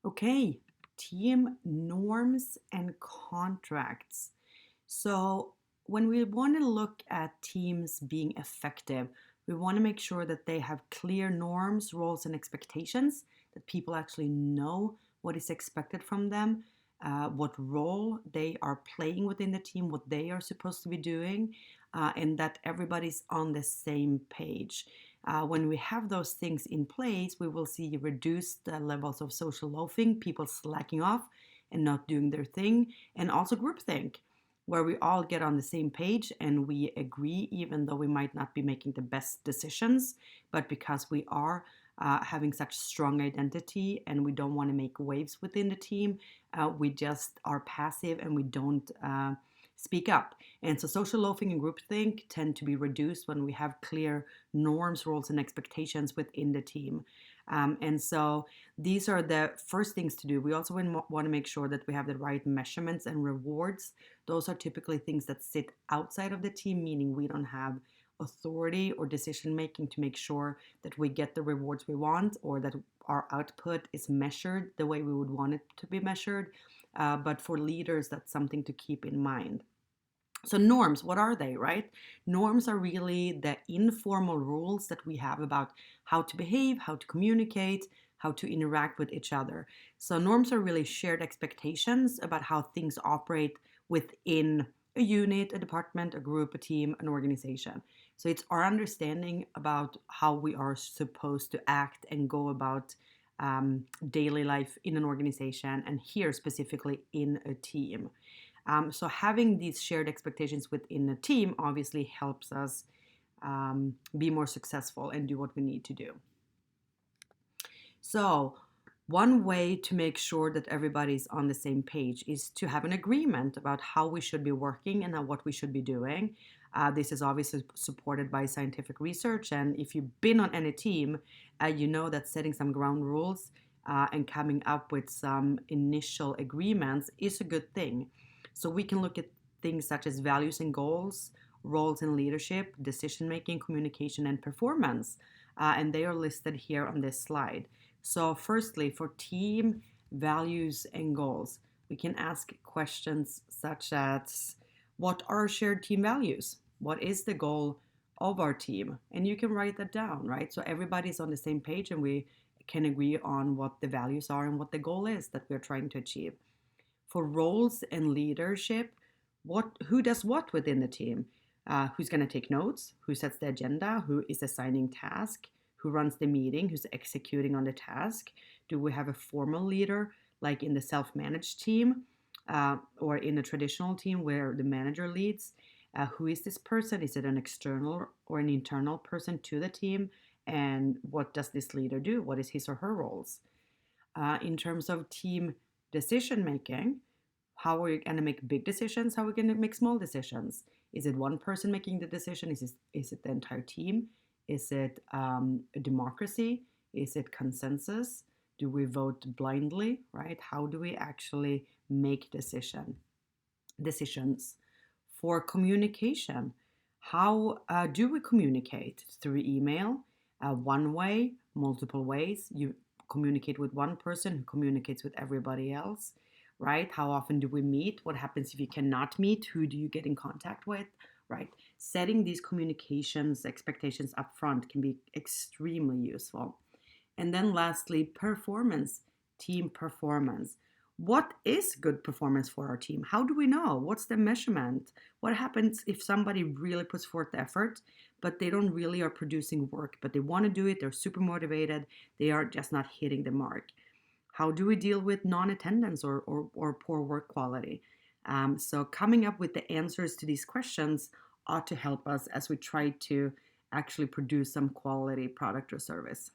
Okay, team norms and contracts. So, when we want to look at teams being effective, we want to make sure that they have clear norms, roles, and expectations, that people actually know what is expected from them, what role they are playing within the team, what they are supposed to be doing, and that everybody's on the same page. When we have those things in place, we will see reduced levels of social loafing, people slacking off and not doing their thing, and also groupthink, where we all get on the same page and we agree, even though we might not be making the best decisions. But because we are having such strong identity and we don't want to make waves within the team, we just are passive and we don't speak up. And so social loafing and groupthink tend to be reduced when we have clear norms, roles, and expectations within the team. And so these are the first things to do. We also want to make sure that we have the right measurements and rewards. Those are typically things that sit outside of the team, meaning we don't have authority or decision making to make sure that we get the rewards we want or that our output is measured the way we would want it to be measured. But for leaders, that's something to keep in mind. So, norms, what are they, right? Norms are really the informal rules that we have about how to behave, how to communicate, how to interact with each other. So, norms are really shared expectations about how things operate within a unit, a department, a group, a team, an organization. So, it's our understanding about how we are supposed to act and go about daily life in an organization, and here specifically in a team. So having these shared expectations within a team obviously helps us be more successful and do what we need to do. So one way to make sure that everybody's on the same page is to have an agreement about how we should be working and what we should be doing. This is obviously supported by scientific research, and if you've been on any team, you know that setting some ground rules and coming up with some initial agreements is a good thing. So we can look at things such as values and goals, roles in leadership, decision making, communication, and performance. And they are listed here on this slide. So, firstly, for team values and goals, we can ask questions such as, what are shared team values? What is the goal of our team? And you can write that down, right? So everybody's on the same page and we can agree on what the values are and what the goal is that we're trying to achieve. For roles and leadership, who does what within the team? Who's going to take notes? Who sets the agenda? Who is assigning task? Who runs the meeting? Who's executing on the task? Do we have a formal leader, like in the self-managed team, or in a traditional team where the manager leads? Who is this person? Is it an external or an internal person to the team? And what does this leader do? What is his or her roles? In terms of team decision making, how are we going to make big decisions? How are we going to make small decisions? Is it one person making the decision? Is it the entire team? Is it a democracy? Is it consensus? Do we vote blindly, right? How do we actually make decisions? For communication, how do we communicate? Through email, one way, multiple ways? You communicate with one person who communicates with everybody else, right? How often do we meet? What happens if you cannot meet? Who do you get in contact with, right? Setting these communications expectations up front can be extremely useful. And then lastly, performance, team performance. What is good performance for our team? How do we know? What's the measurement? What happens if somebody really puts forth the effort, but they don't really are producing work, but they want to do it, they're super motivated, they are just not hitting the mark? How do we deal with non-attendance or poor work quality? So coming up with the answers to these questions ought to help us as we try to actually produce some quality product or service.